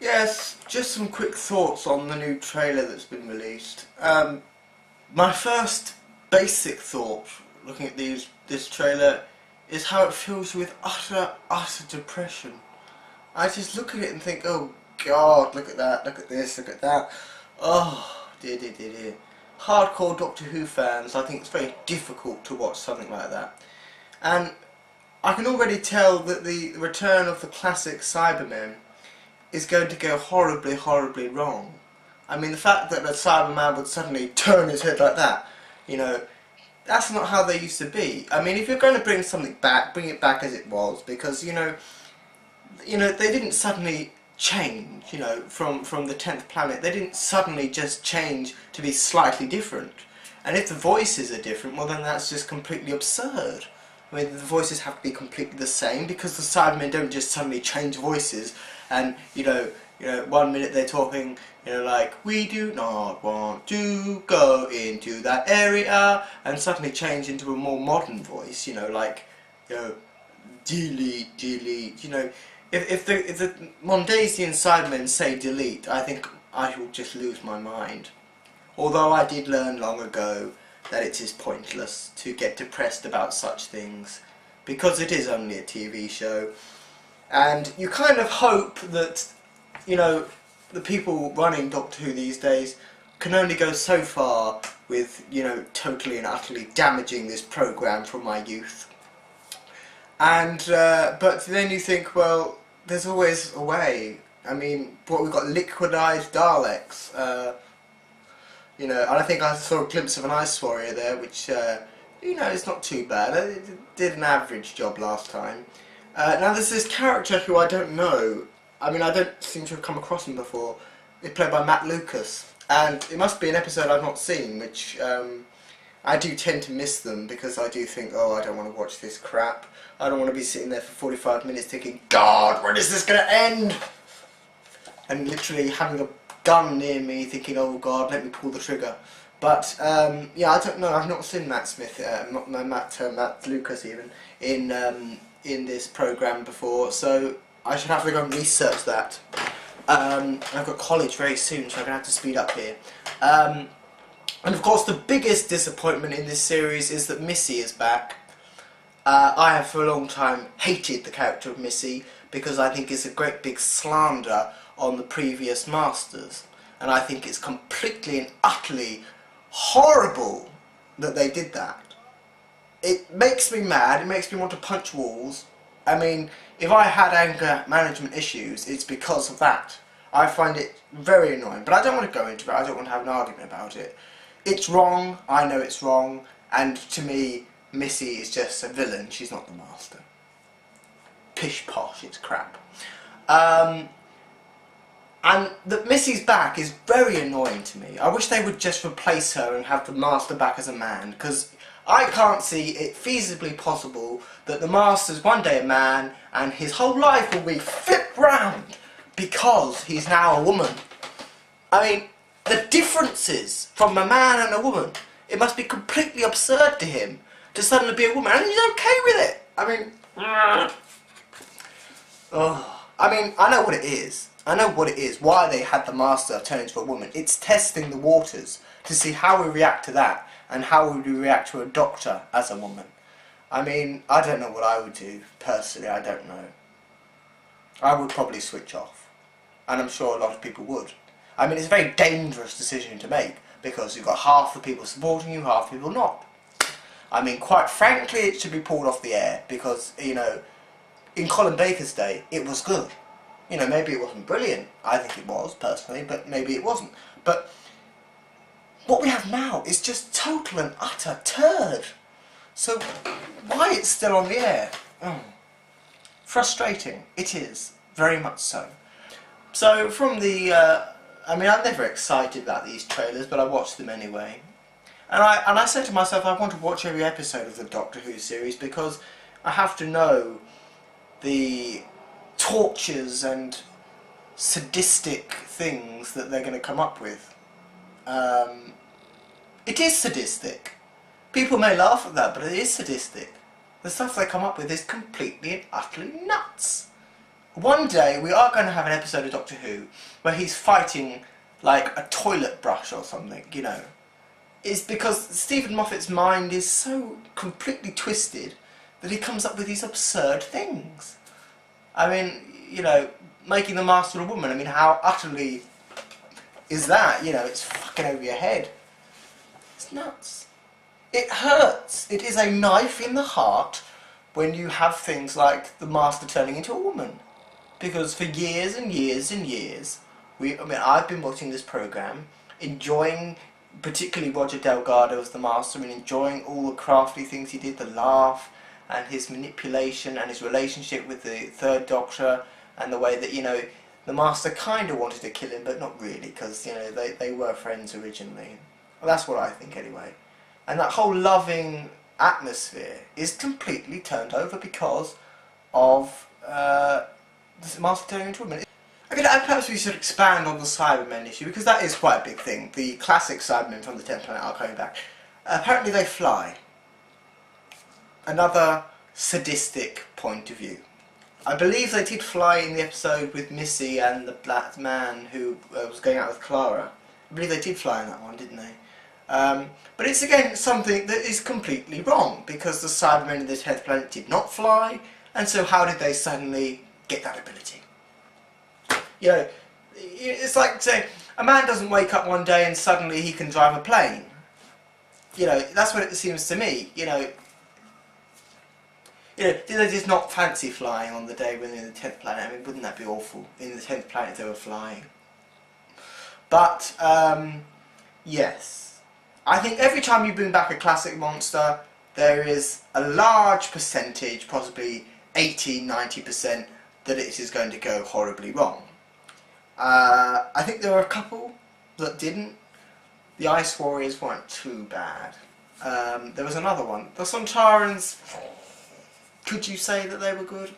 Yes, just some quick thoughts on the new trailer that's been released. My first basic thought, looking at this trailer, is how it fills you with utter depression. I just look at it and think, oh God, look at that, look at this, look at that. Oh, dear. Hardcore Doctor Who fans, I think it's very difficult to watch something like that. And I can already tell that the return of the classic Cybermen is going to go horribly wrong. I mean, the fact that a Cyberman would suddenly turn his head like that, you know, that's not how they used to be. I mean, if you're going to bring something back, bring it back as it was, because, you know, they didn't suddenly change, you know, from the 10th planet. They didn't suddenly just change to be slightly different. And if the voices are different, well then that's just completely absurd. I mean, the voices have to be completely the same, because the Cybermen don't just suddenly change voices and, you know, one minute they're talking, you know, like, we do not want to go into that area, and suddenly change into a more modern voice, you know, like, you know, delete, you know. If the Mondasian Cybermen say delete, I think I will just lose my mind. Although I did learn long ago that it is pointless to get depressed about such things, because it is only a TV show. And you kind of hope that, you know, the people running Doctor Who these days can only go so far with, you know, totally and utterly damaging this programme from my youth. And, but then you think, well, there's always a way. I mean, we've got liquidized Daleks, you know, and I think I saw a glimpse of an Ice Warrior there, which, you know, it's not too bad. It did an average job last time. Now there's this character who I don't know. I mean, I don't seem to have come across him before. It's played by Matt Lucas, and it must be an episode I've not seen, which I do tend to miss them, because I do think, oh, I don't want to watch this crap. I don't want to be sitting there for 45 minutes thinking, God, when is this going to end? And literally having a gun near me thinking, oh God, let me pull the trigger. But, yeah, I don't know, I've not seen Matt Smith, Matt Lucas even, in this programme before, so I should have to go and research that. I've got college very soon, so I'm going to have to speed up here. And of course the biggest disappointment in this series is that Missy is back. I have for a long time hated the character of Missy, because I think it's a great big slander on the previous Masters. And I think it's completely and utterly horrible that they did that. It makes me mad, it makes me want to punch walls. I mean, if I had anger management issues, it's because of that. I find it very annoying, but I don't want to go into it, I don't want to have an argument about it. It's wrong, I know it's wrong, and to me, Missy is just a villain, she's not the Master. Pish posh, it's crap. And that Missy's back is very annoying to me. I wish they would just replace her and have the Master back as a man, because I can't see it feasibly possible that the Master's one day a man and his whole life will be flipped round because he's now a woman. I mean, the differences from a man and a woman, it must be completely absurd to him to suddenly be a woman, and he's okay with it. I mean, oh, I mean, I know what it is. I know what it is, why they had the Master turn into a woman. It's testing the waters to see how we react to that, and how would we react to a Doctor as a woman. I mean, I don't know what I would do, personally, I don't know. I would probably switch off, and I'm sure a lot of people would. I mean, it's a very dangerous decision to make, because you've got half the people supporting you, half the people not. I mean, quite frankly, it should be pulled off the air, because, you know, in Colin Baker's day, it was good. You know, maybe it wasn't brilliant, I think it was, personally, but maybe it wasn't. But what we have now is just total and utter turd. So, why it's still on the air? Frustrating. It is. Very much so. So, from the, I mean, I'm never excited about these trailers, but I watch them anyway. And I said to myself, I want to watch every episode of the Doctor Who series, because I have to know the tortures and sadistic things that they're going to come up with. It is sadistic. People may laugh at that, but it is sadistic. The stuff they come up with is completely and utterly nuts. one day we are going to have an episode of Doctor Who where he's fighting like a toilet brush or something, you know. It's because Stephen Moffat's mind is so completely twisted that he comes up with these absurd things. I mean, you know, making the Master a woman, I mean, how utterly is that? You know, it's fucking over your head. It's nuts. It hurts. It is a knife in the heart when you have things like the Master turning into a woman. Because for years and years and years, I've been watching this programme, enjoying particularly Roger Delgado as the Master, and enjoying all the crafty things he did, the laugh and his manipulation and his relationship with the Third Doctor, and the way that, you know, the Master kind of wanted to kill him, but not really, because, you know, they were friends originally. Well, that's what I think anyway. And that whole loving atmosphere is completely turned over because of the Master turning into a woman. I mean, perhaps we should expand on the Cybermen issue, because that is quite a big thing. The classic Cybermen from the 10th Planet are coming back. Apparently they fly. Another sadistic point of view. I believe they did fly in the episode with Missy and the black man who was going out with Clara. I believe they did fly in that one, didn't they? But it's again something that is completely wrong, because the Cybermen in the 10th Planet did not fly, and so how did they suddenly get that ability? You know, it's like saying a man doesn't wake up one day and suddenly he can drive a plane. You know, that's what it seems to me. You know, did they just not fancy flying on the day when they're in the 10th Planet? I mean, wouldn't that be awful? In the 10th Planet they were flying. But, yes. I think every time you bring back a classic monster, there is a large percentage, possibly 80–90%, that it is going to go horribly wrong. I think there were a couple that didn't. The Ice Warriors weren't too bad. There was another one. The Sontarans, could you say that they were good?